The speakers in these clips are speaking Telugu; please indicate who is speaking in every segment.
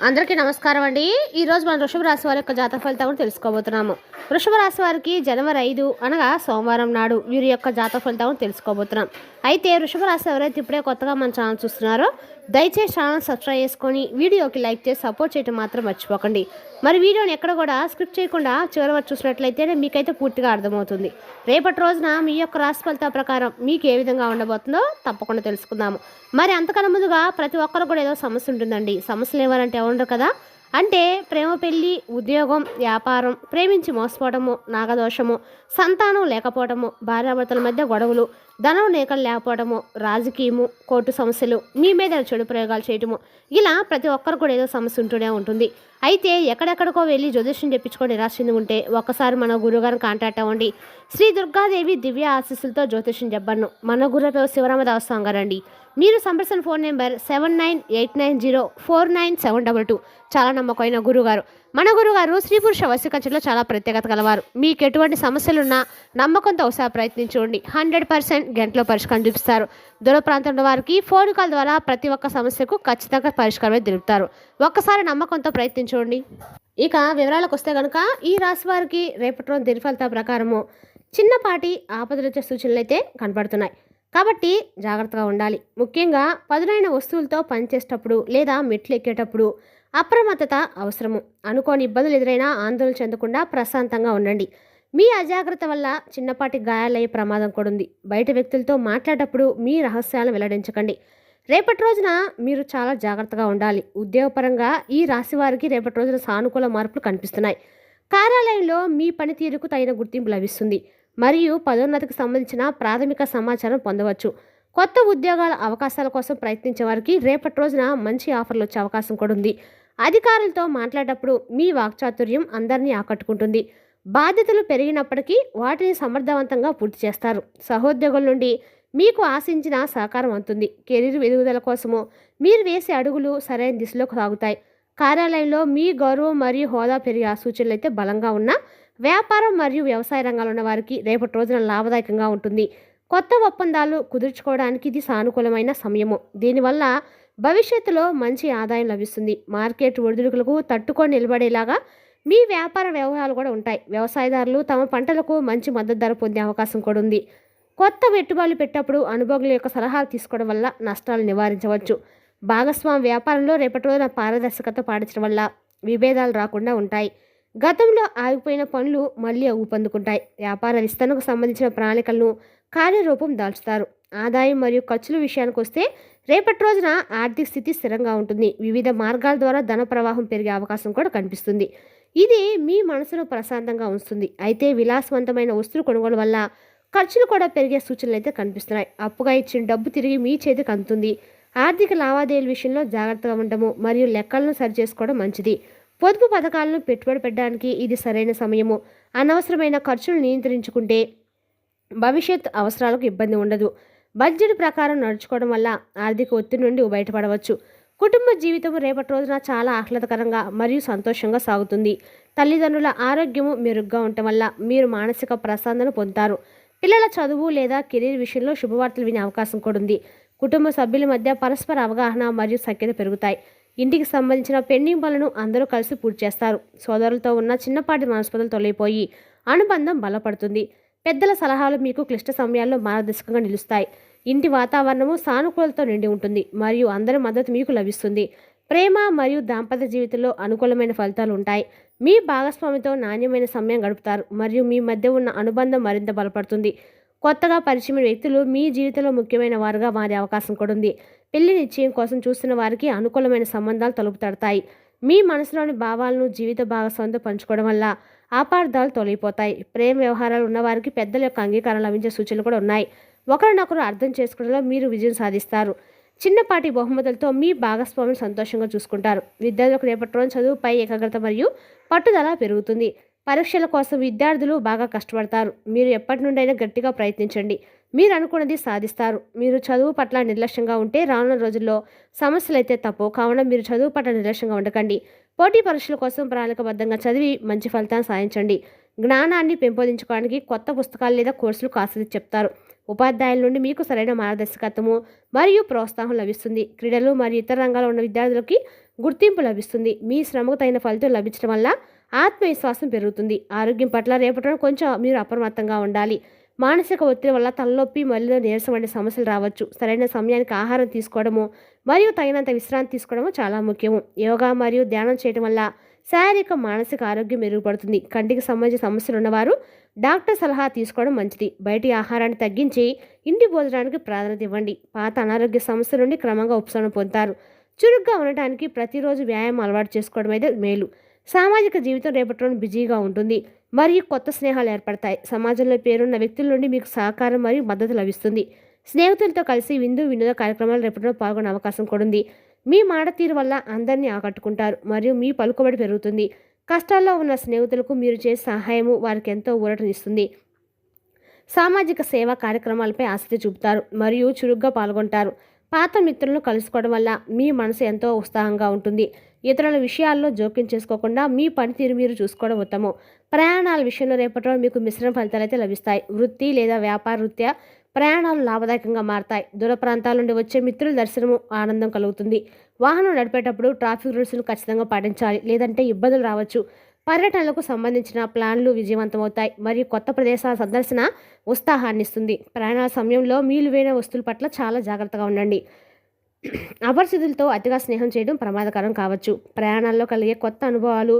Speaker 1: అందరికీ నమస్కారం అండి. ఈరోజు మనం వృషభ రాశి వారి యొక్క జాతక ఫలితాలను తెలుసుకోబోతున్నాము. వృషభ రాశి వారికి జనవరి 5 అనగా సోమవారం నాడు వీరి యొక్క జాతక ఫలితాలను తెలుసుకోబోతున్నాం. అయితే వృషభ రాశి ఎవరైతే ఇప్పుడే కొత్తగా మన ఛానల్ చూస్తున్నారో దయచేసి ఛానల్ సబ్స్క్రైబ్ చేసుకొని వీడియోకి లైక్ చేసి సపోర్ట్ చేయడం మాత్రం మర్చిపోకండి. మరి వీడియోని ఎక్కడ కూడా స్క్రిప్ట్ చేయకుండా చివరి వరకు చూసినట్లయితే మీకైతే పూర్తిగా అర్థమవుతుంది. రేపటి రోజున మీ యొక్క రాశి ఫలితాల ప్రకారం మీకు ఏ విధంగా ఉండబోతుందో తప్పకుండా తెలుసుకుందాము. మరి అంతకన్నా ముందుగా ప్రతి ఒక్కరు కూడా ఏదో సమస్య ఉంటుందండి. సమస్యలు ఏమనంటే ఉండరు కదా, అంటే ప్రేమ, పెళ్ళి, ఉద్యోగం, వ్యాపారం, ప్రేమించి మోసపోవడము, నాగదోషము, సంతానం లేకపోవడము, భార్యాభర్తల మధ్య గొడవలు, ధనం నేకలు లేకపోవడము, రాజకీయము, కోర్టు సమస్యలు, మీ మీద చెడు ప్రయోగాలు చేయటము, ఇలా ప్రతి ఒక్కరు కూడా ఏదో సమస్య ఉంటూనే ఉంటుంది. అయితే ఎక్కడెక్కడికో వెళ్ళి జ్యోతిష్యం చెప్పించుకొని నిరాశ చెంది ఉంటే ఒక్కసారి మన గురువుగారిని కాంటాక్ట్ అవ్వండి. శ్రీ దుర్గాదేవి దివ్య ఆశీస్సులతో జ్యోతిష్యం చెప్పను మన గురువు శివరామదాస్ గారండి. మీరు సంప్రదించిన ఫోన్ నెంబర్ 7989049722. చాలా నమ్మకమైన గురుగారు. మన గురుగారు స్త్రీ పురుష వశీకరణలో చాలా ప్రత్యేకత గలవారు. మీకు ఎటువంటి సమస్యలున్నా నమ్మకంతో ఒకసారి ప్రయత్నించండి. 100% గంటలో పరిష్కారం చూపిస్తారు. దూర ప్రాంతంలో వారికి ఫోన్ కాల్ ద్వారా ప్రతి ఒక్క సమస్యకు ఖచ్చితంగా పరిష్కారమే తెలుపుతారు. ఒక్కసారి నమ్మకంతో ప్రయత్నించండి. ఇక వివరాలకు వస్తే కనుక ఈ రాశి వారికి రేపటి రోజు దిన ఫలితాల ప్రకారము చిన్నపాటి ఆపదలు వచ్చే సూచనలు అయితే కనపడుతున్నాయి. కాబట్టి జాగ్రత్తగా ఉండాలి. ముఖ్యంగా పదునైన వస్తువులతో పనిచేసేటప్పుడు లేదా మెట్లు ఎక్కేటప్పుడు అప్రమత్తత అవసరము. అనుకోని ఇబ్బందులు ఎదురైనా ఆందోళన చెందకుండా ప్రశాంతంగా ఉండండి. మీ అజాగ్రత్త వల్ల చిన్నపాటి గాయాలయ్యే ప్రమాదం కూడా ఉంది. బయట వ్యక్తులతో మాట్లాడేటప్పుడు మీ రహస్యాలను వెల్లడించకండి. రేపటి రోజున మీరు చాలా జాగ్రత్తగా ఉండాలి. ఉద్యోగపరంగా ఈ రాశి వారికి రేపటి రోజున సానుకూల మార్పులు కనిపిస్తున్నాయి. కార్యాలయంలో మీ పనితీరుకు తగిన గుర్తింపు లభిస్తుంది మరియు పదోన్నతికి సంబంధించిన ప్రాథమిక సమాచారం పొందవచ్చు. కొత్త ఉద్యోగాల అవకాశాల కోసం ప్రయత్నించే వారికి రేపటి రోజున మంచి ఆఫర్లు వచ్చే అవకాశం కూడా ఉంది. అధికారులతో మాట్లాడేటప్పుడు మీ వాక్చాతుర్యం అందరినీ ఆకట్టుకుంటుంది. బాధ్యతలు పెరిగినప్పటికీ వాటిని సమర్థవంతంగా పూర్తి చేస్తారు. సహోద్యోగుల నుండి మీకు ఆశించిన సహకారం అందుతుంది. కెరీర్ ఎదుగుదల కోసము మీరు వేసే అడుగులు సరైన దిశలో సాగుతాయి. కార్యాలయంలో మీ గౌరవం మరియు హోదా పెరిగే సూచనలు అయితే బలంగా ఉన్న వ్యాపారం మరియు వ్యవసాయ రంగాల్లో ఉన్న వారికి రేపటి రోజున లాభదాయకంగా ఉంటుంది. కొత్త ఒప్పందాలు కుదుర్చుకోవడానికి ఇది సానుకూలమైన సమయము. దీనివల్ల భవిష్యత్తులో మంచి ఆదాయం లభిస్తుంది. మార్కెట్ ఒడిదుడుకులకు తట్టుకొని నిలబడేలాగా మీ వ్యాపార వ్యవహారాలు కూడా ఉంటాయి. వ్యవసాయదారులు తమ పంటలకు మంచి మద్దతు ధర పొందే అవకాశం కూడా ఉంది. కొత్త పెట్టుబడులు పెట్టేటప్పుడు అనుభవజ్ఞుల యొక్క సలహాలు తీసుకోవడం వల్ల నష్టాలు నివారించవచ్చు. భాగస్వామి వ్యాపారంలో రేపటి రోజున పారదర్శకత పాటించడం వల్ల విభేదాలు రాకుండా ఉంటాయి. గతంలో ఆగిపోయిన పనులు మళ్ళీ ఊపందుకుంటాయి. వ్యాపార విస్తరణకు సంబంధించిన ప్రణాళికలను కార్యరూపం దాల్చుతారు. ఆదాయం మరియు ఖర్చుల విషయానికి వస్తే రేపటి రోజున ఆర్థిక స్థితి స్థిరంగా ఉంటుంది. వివిధ మార్గాల ద్వారా ధన ప్రవాహం పెరిగే అవకాశం కూడా కనిపిస్తుంది. ఇది మీ మనసును ప్రశాంతంగా ఉంచుతుంది. అయితే విలాసవంతమైన వస్తువులు కొనుగోలు వల్ల ఖర్చులు కూడా పెరిగే సూచనలు అయితే కనిపిస్తున్నాయి. అప్పుగా ఇచ్చిన డబ్బు తిరిగి మీ చేతికి అందుతుంది. ఆర్థిక లావాదేవీల విషయంలో జాగ్రత్తగా ఉండము మరియు లెక్కలను సరిచేసుకోవడం మంచిది. పొదుపు పథకాలను పెట్టుబడి పెట్టడానికి ఇది సరైన సమయము. అనవసరమైన ఖర్చులు నియంత్రించుకుంటే భవిష్యత్ అవసరాలకు ఇబ్బంది ఉండదు. బడ్జెట్ ప్రకారం నడుచుకోవడం వల్ల ఆర్థిక ఒత్తిడి నుండి బయటపడవచ్చు. కుటుంబ జీవితం రేపటి రోజున చాలా ఆహ్లాదకరంగా మరియు సంతోషంగా సాగుతుంది. తల్లిదండ్రుల ఆరోగ్యము మెరుగ్గా ఉండటం వల్ల మీరు మానసిక ప్రశాంతతను పొందుతారు. పిల్లల చదువు లేదా కెరీర్ విషయంలో శుభవార్తలు వినే అవకాశం కూడా ఉంది. కుటుంబ సభ్యుల మధ్య పరస్పర అవగాహన మరియు సఖ్యత పెరుగుతాయి. ఇంటికి సంబంధించిన పెండింగ్ పనులను అందరూ కలిసి పూర్తి చేస్తారు. సోదరులతో ఉన్న చిన్నపాటి మనస్పర్ధలు తొలగిపోయి అనుబంధం బలపడుతుంది. పెద్దల సలహాలు మీకు క్లిష్ట సమయాల్లో మార్గదర్శకంగా నిలుస్తాయి. ఇంటి వాతావరణము సానుకూలతో నిండి ఉంటుంది మరియు అందరి మద్దతు మీకు లభిస్తుంది. ప్రేమ మరియు దాంపత్య జీవితంలో అనుకూలమైన ఫలితాలు ఉంటాయి. మీ భాగస్వామితో నాణ్యమైన సమయం గడుపుతారు మరియు మీ మధ్య ఉన్న అనుబంధం మరింత బలపడుతుంది. కొత్తగా పరిచయమైన వ్యక్తులు మీ జీవితంలో ముఖ్యమైన వారుగా మారే అవకాశం కూడా ఉంది. పెళ్లి నిశ్చయం కోసం చూస్తున్న వారికి అనుకూలమైన సంబంధాలు తలుపు తడతాయి. మీ మనసులోని భావాలను జీవిత భాగస్వామితో పంచుకోవడం వల్ల అపార్థాలు తొలగిపోతాయి. ప్రేమ వ్యవహారాలు ఉన్నవారికి పెద్దల యొక్క అంగీకారం లభించే సూచనలు కూడా ఉన్నాయి. ఒకరినొకరు అర్థం చేసుకోవడంలో మీరు విజయం సాధిస్తారు. చిన్నపాటి బహుమతులతో మీ భాగస్వామిని సంతోషంగా చూసుకుంటారు. విద్యార్థులకు రేపటి రోజు చదువుపై ఏకాగ్రత మరియు పట్టుదల పెరుగుతుంది. పరీక్షల కోసం విద్యార్థులు బాగా కష్టపడతారు. మీరు ఎప్పటి నుండైనా గట్టిగా ప్రయత్నించండి. మీరు అనుకున్నది సాధిస్తారు. మీరు చదువు పట్ల నిర్లక్ష్యంగా ఉంటే రానున్న రోజుల్లో సమస్యలు అయితే తప్పవు. కావున మీరు చదువు పట్ల నిర్లక్ష్యంగా ఉండకండి. పోటీ పరీక్షల కోసం ప్రణాళికబద్ధంగా చదివి మంచి ఫలితాన్ని సాధించండి. జ్ఞానాన్ని పెంపొందించుకోవడానికి కొత్త పుస్తకాలు లేదా కోర్సులు ఆసక్తి చెప్తారు. ఉపాధ్యాయుల నుండి మీకు సరైన మార్గదర్శకత్వము మరియు ప్రోత్సాహం లభిస్తుంది. క్రీడలు మరియు ఇతర రంగాల్లో ఉన్న విద్యార్థులకి గుర్తింపు లభిస్తుంది. మీ శ్రమకు తగిన ఫలితం లభించడం వల్ల ఆత్మవిశ్వాసం పెరుగుతుంది. ఆరోగ్యం పట్ల రేపటి రోజు కొంచెం మీరు అప్రమత్తంగా ఉండాలి. మానసిక ఒత్తిడి వల్ల తలనొప్పి మరియు నీరసం వంటి సమస్యలు రావచ్చు. సరైన సమయానికి ఆహారం తీసుకోవడము మరియు తగినంత విశ్రాంతి తీసుకోవడము చాలా ముఖ్యము. యోగా మరియు ధ్యానం చేయడం వల్ల శారీరక మానసిక ఆరోగ్యం మెరుగుపడుతుంది. కంటికి సంబంధించిన సమస్యలు ఉన్నవారు డాక్టర్ సలహా తీసుకోవడం మంచిది. బయటి ఆహారాన్ని తగ్గించి ఇంటి భోజనానికి ప్రాధాన్యత ఇవ్వండి. పాత అనారోగ్య సమస్యల నుండి క్రమంగా ఉపశమనం పొందుతారు. చురుగ్గా ఉండటానికి ప్రతిరోజు వ్యాయామం అలవాటు చేసుకోవడం అయితే మేలు. సామాజిక జీవితం రేపటి రోజు బిజీగా ఉంటుంది మరియు కొత్త స్నేహాలు ఏర్పడతాయి. సమాజంలో పేరున్న వ్యక్తుల నుండి మీకు సహకారం మరియు మద్దతు లభిస్తుంది. స్నేహితులతో కలిసి వినోద కార్యక్రమాలు రేపటి రోజు పాల్గొనే అవకాశం కూడా ఉంది. మీ మాట తీరు వల్ల అందరినీ ఆకట్టుకుంటారు మరియు మీ పలుకుబడి పెరుగుతుంది. కష్టాల్లో ఉన్న స్నేహితులకు మీరు చేసే సహాయము వారికి ఎంతో ఊరటనిస్తుంది. సామాజిక సేవా కార్యక్రమాలపై ఆసక్తి చూపుతారు మరియు చురుగ్గా పాల్గొంటారు. పాత మిత్రులను కలుసుకోవడం వల్ల మీ మనసు ఎంతో ఉత్సాహంగా ఉంటుంది. ఇతరుల విషయాల్లో జోక్యం చేసుకోకుండా మీ పనితీరు మీరు చూసుకోవడం ఉత్తమం. ప్రయాణాల విషయంలో రేపటి మీకు మిశ్రమ ఫలితాలు అయితే లభిస్తాయి. వృత్తి లేదా వ్యాపార రీత్యా ప్రయాణాలు లాభదాయకంగా మారతాయి. దూర ప్రాంతాల నుండి వచ్చే మిత్రుల దర్శనము ఆనందం కలుగుతుంది. వాహనం నడిపేటప్పుడు ట్రాఫిక్ రూల్స్ను ఖచ్చితంగా పాటించాలి, లేదంటే ఇబ్బందులు రావచ్చు. పర్యటనలకు సంబంధించిన ప్లాన్లు విజయవంతమవుతాయి మరియు కొత్త ప్రదేశాల సందర్శన ఉత్సాహాన్ని ఇస్తుంది. ప్రయాణాల సమయంలో మీలువైన వస్తువుల పట్ల చాలా జాగ్రత్తగా ఉండండి. అపరిచితులతో అతిగా స్నేహం చేయడం ప్రమాదకరం కావచ్చు. ప్రయాణాల్లో కలిగే కొత్త అనుభవాలు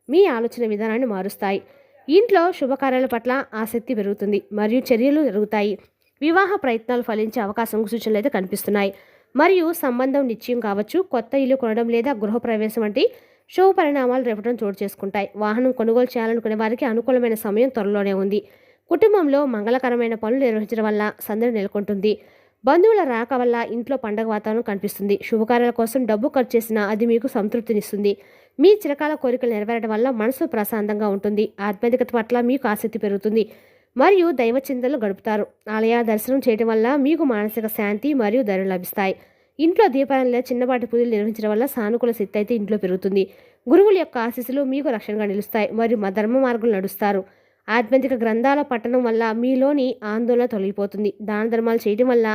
Speaker 1: మీ ఆలోచన విధానాన్ని మారుస్తాయి. ఇంట్లో శుభకార్యాల పట్ల ఆసక్తి పెరుగుతుంది మరియు చర్యలు జరుగుతాయి. వివాహ ప్రయత్నాలు ఫలించే అవకాశం సూచనలు అయితే కనిపిస్తున్నాయి మరియు సంబంధం నిశ్చయం కావచ్చు. కొత్త ఇల్లు కొనడం లేదా గృహప్రవేశం వంటి శుభ పరిణామాలు రేపటం చోటు చేసుకుంటాయి. వాహనం కొనుగోలు చేయాలనుకునే వారికి అనుకూలమైన సమయం త్వరలోనే ఉంది. కుటుంబంలో మంగళకరమైన పనులు నిర్వహించడం వల్ల సందడి నెలకొంటుంది. బంధువుల రాక వల్ల ఇంట్లో పండగ వాతావరణం కనిపిస్తుంది. శుభకార్యాల కోసం డబ్బు ఖర్చు చేసినా అది మీకు సంతృప్తినిస్తుంది. మీ చిరకాల కోరికలు నెరవేరడం వల్ల మనసు ప్రశాంతంగా ఉంటుంది. ఆధ్యాత్మికత పట్ల మీకు ఆసక్తి పెరుగుతుంది మరియు దైవ చింతనలు గడుపుతారు. ఆలయ దర్శనం చేయడం వల్ల మీకు మానసిక శాంతి మరియు ధైర్యం లభిస్తాయి. ఇంట్లో దీపావళిలో చిన్నపాటి పూజలు నిర్వహించడం వల్ల సానుకూల శక్తి అయితే ఇంట్లో పెరుగుతుంది. గురువుల యొక్క ఆశీస్సులు మీకు రక్షణగా నిలుస్తాయి మరియు మా ధర్మ మార్గంలో నడుస్తారు. ఆధ్యాత్మిక గ్రంథాల పఠనం వల్ల మీలోని ఆందోళన తొలగిపోతుంది. దాన ధర్మాలు చేయడం వల్ల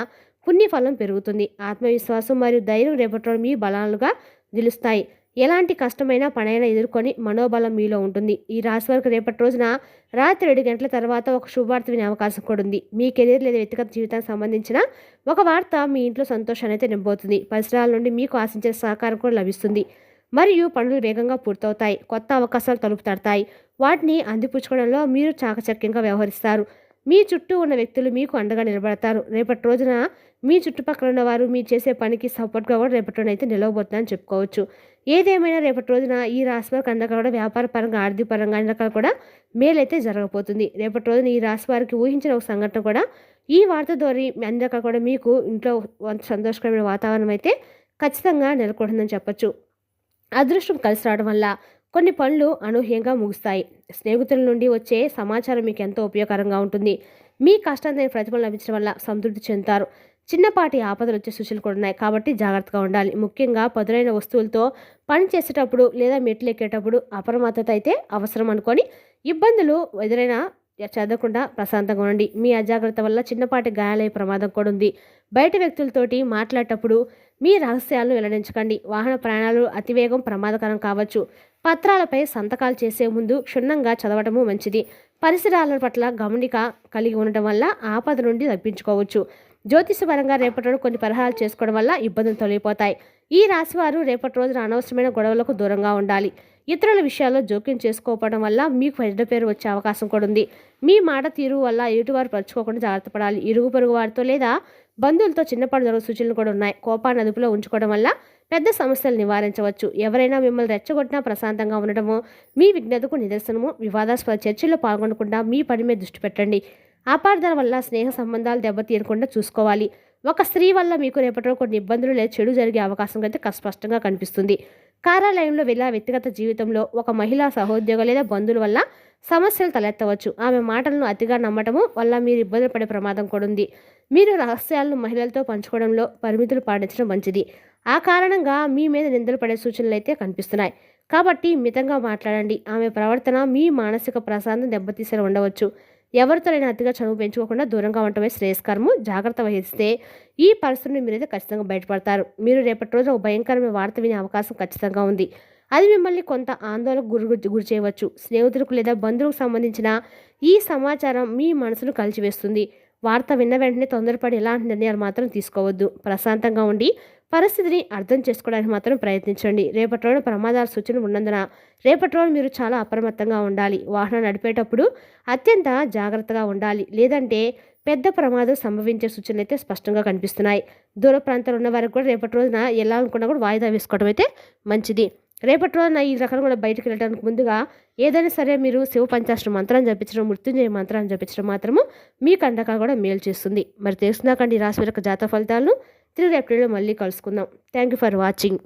Speaker 1: పుణ్యఫలం పెరుగుతుంది. ఆత్మవిశ్వాసం మరియు ధైర్యం రేపటి మీ బలాలుగా నిలుస్తాయి. ఎలాంటి కష్టమైన పనైనా ఎదుర్కొని మనోబలం మీలో ఉంటుంది. ఈ రాశి వారికి రేపటి రోజున రాత్రి 7 గంటల తర్వాత ఒక శుభవార్త వినే అవకాశం కూడా ఉంది. మీ కెరీర్ లేదా వ్యక్తిగత జీవితానికి సంబంధించిన ఒక వార్త మీ ఇంట్లో సంతోషాన్ని అయితే నింపబోతుంది. పరిసరాల నుండి మీకు ఆశించే సహకారం కూడా లభిస్తుంది మరియు పనులు వేగంగా పూర్తవుతాయి. కొత్త అవకాశాలు తలుపు తడతాయి. వాటిని అందిపుచ్చుకోవడంలో మీరు చాకచక్యంగా వ్యవహరిస్తారు. మీ చుట్టూ ఉన్న వ్యక్తులు మీకు అండగా నిలబడతారు. రేపటి రోజున మీ చుట్టుపక్కల ఉన్న వారు మీరు చేసే పనికి సపోర్ట్గా కూడా రేపటి రోజున అయితే నిలవబోతుందని చెప్పుకోవచ్చు. ఏదేమైనా రేపటి రోజున ఈ రాశి వారికి అండగా కూడా వ్యాపార పరంగా ఆర్థిక పరంగా అన్ని రకాలు కూడా మేలైతే జరగబోతుంది. రేపటి రోజున ఈ రాశి వారికి ఊహించిన ఒక సంఘటన కూడా ఈ వార్త ద్వారా అన్ని రకాలు కూడా మీకు ఇంట్లో సంతోషకరమైన వాతావరణం అయితే ఖచ్చితంగా నెలకొంటుందని చెప్పచ్చు. అదృష్టం కలిసి రావడం వల్ల కొన్ని పనులు అనూహ్యంగా ముగుస్తాయి. స్నేహితుల నుండి వచ్చే సమాచారం మీకు ఎంతో ఉపయోగకరంగా ఉంటుంది. మీ కష్టాన్ని ప్రతిఫలం లభించడం వల్ల సంతృప్తి చెందుతారు. చిన్నపాటి ఆపదలు వచ్చే సూచనలు కూడా ఉన్నాయి కాబట్టి జాగ్రత్తగా ఉండాలి. ముఖ్యంగా పదునైన వస్తువులతో పని చేసేటప్పుడు లేదా మెట్లు ఎక్కేటప్పుడు అప్రమత్తత అయితే అవసరం అనుకొని ఇబ్బందులు ఎదురైనా చదవకుండా ప్రశాంతంగా ఉండండి. మీ అజాగ్రత్త వల్ల చిన్నపాటి గాయాలయ్యే ప్రమాదం కూడా ఉంది. బయట వ్యక్తులతోటి మాట్లాడేటప్పుడు మీ రహస్యాలను వెల్లడించకండి. వాహన ప్రయాణాలు అతివేగం ప్రమాదకరం కావచ్చు. పత్రాలపై సంతకాలు చేసే ముందు క్షుణ్ణంగా చదవటము మంచిది. పరిసరాల పట్ల గమనిక కలిగి ఉండటం వల్ల ఆపద నుండి తప్పించుకోవచ్చు. జ్యోతిషపరంగా రేపటి రోజు కొన్ని పరిహారాలు చేసుకోవడం వల్ల ఇబ్బందులు తొలగిపోతాయి. ఈ రాశివారు రేపటి రోజున అనవసరమైన గొడవలకు దూరంగా ఉండాలి. ఇతరుల విషయాల్లో జోక్యం చేసుకోవడం వల్ల మీకు చెడ్డ పేరు వచ్చే అవకాశం కూడా ఉంది. మీ మాట తీరు వల్ల ఎదుటివారు పరుచుకోకుండా జాగ్రత్త పడాలి. ఇరుగు పొరుగు వారితో లేదా బంధువులతో చిన్నపాటి జరుగు సూచనలు కూడా ఉన్నాయి. కోపాన్ని అదుపులో ఉంచుకోవడం వల్ల పెద్ద సమస్యలు నివారించవచ్చు. ఎవరైనా మిమ్మల్ని రెచ్చగొట్టినా ప్రశాంతంగా ఉండటము మీ విజ్ఞతకు నిదర్శనము. వివాదాస్పద చర్చల్లో పాల్గొనకుండా మీ పని మీద దృష్టి పెట్టండి. అపార్థాల వల్ల స్నేహ సంబంధాలు దెబ్బతీయకుండా చూసుకోవాలి. ఒక స్త్రీ వల్ల మీకు రేపటిలో కొన్ని ఇబ్బందులు లేదా చెడు జరిగే అవకాశం అయితే స్పష్టంగా కనిపిస్తుంది. కార్యాలయంలో వెళ్ళా వ్యక్తిగత జీవితంలో ఒక మహిళా సహోద్యోగ లేదా బంధువుల వల్ల సమస్యలు తలెత్తవచ్చు. ఆమె మాటలను అతిగా నమ్మటము వల్ల మీరు ఇబ్బందులు పడే ప్రమాదం కూడా ఉంది. మీరు రహస్యాలను మహిళలతో పంచుకోవడంలో పరిమితులు పాటించడం మంచిది. ఆ కారణంగా మీ మీద నిందలు పడే సూచనలు అయితే కనిపిస్తున్నాయి కాబట్టి మితంగా మాట్లాడండి. ఆమె ప్రవర్తన మీ మానసిక ప్రశాంతం దెబ్బతీసేలా ఉండవచ్చు. ఎవరితోనైనా అతిగా చనువు పెంచుకోకుండా దూరంగా ఉండటమే శ్రేయస్కరము. జాగ్రత్త వహిస్తే ఈ పరిస్థితి మీరైతే ఖచ్చితంగా బయటపడతారు. మీరు రేపటి రోజున ఒక భయంకరమైన వార్త వినే అవకాశం ఖచ్చితంగా ఉంది. అది మిమ్మల్ని కొంత ఆందోళనకు గురి చేయవచ్చు. స్నేహితులకు లేదా బంధువులకు సంబంధించిన ఈ సమాచారం మీ మనసును కలిచివేస్తుంది. వార్త విన్న వెంటనే తొందరపడి ఎలాంటి నిర్ణయాలు మాత్రం తీసుకోవద్దు. ప్రశాంతంగా ఉండి పరిస్థితిని అర్థం చేసుకోవడానికి మాత్రం ప్రయత్నించండి. రేపటి రోజున ప్రమాదాల సూచనలు ఉన్నందున రేపటి రోజు మీరు చాలా అప్రమత్తంగా ఉండాలి. వాహనం నడిపేటప్పుడు అత్యంత జాగ్రత్తగా ఉండాలి. లేదంటే పెద్ద ప్రమాదం సంభవించే సూచనలు అయితే స్పష్టంగా కనిపిస్తున్నాయి. దూర ప్రాంతాలు ఉన్న వారికి కూడా రేపటి రోజున వెళ్ళాలనుకున్నా కూడా వాయిదా వేసుకోవడం అయితే మంచిది. రేపటి రోజున ఈ రకంగా కూడా బయటకు వెళ్ళడానికి ముందుగా ఏదైనా సరే మీరు శివ పంచాక్షర మంత్రాన్ని జపించడం, మృత్యుంజయ మంత్రాన్ని జపించడం మాత్రము మీ కండకాలు కూడా మేలు చేస్తుంది. మరి తెలుసుకుందాకండి ఈ రాశి యొక్క జాతక ఫలితాలను. తిరిగి రేపటిలో మళ్ళీ కలుసుకుందాం. Thank you for watching.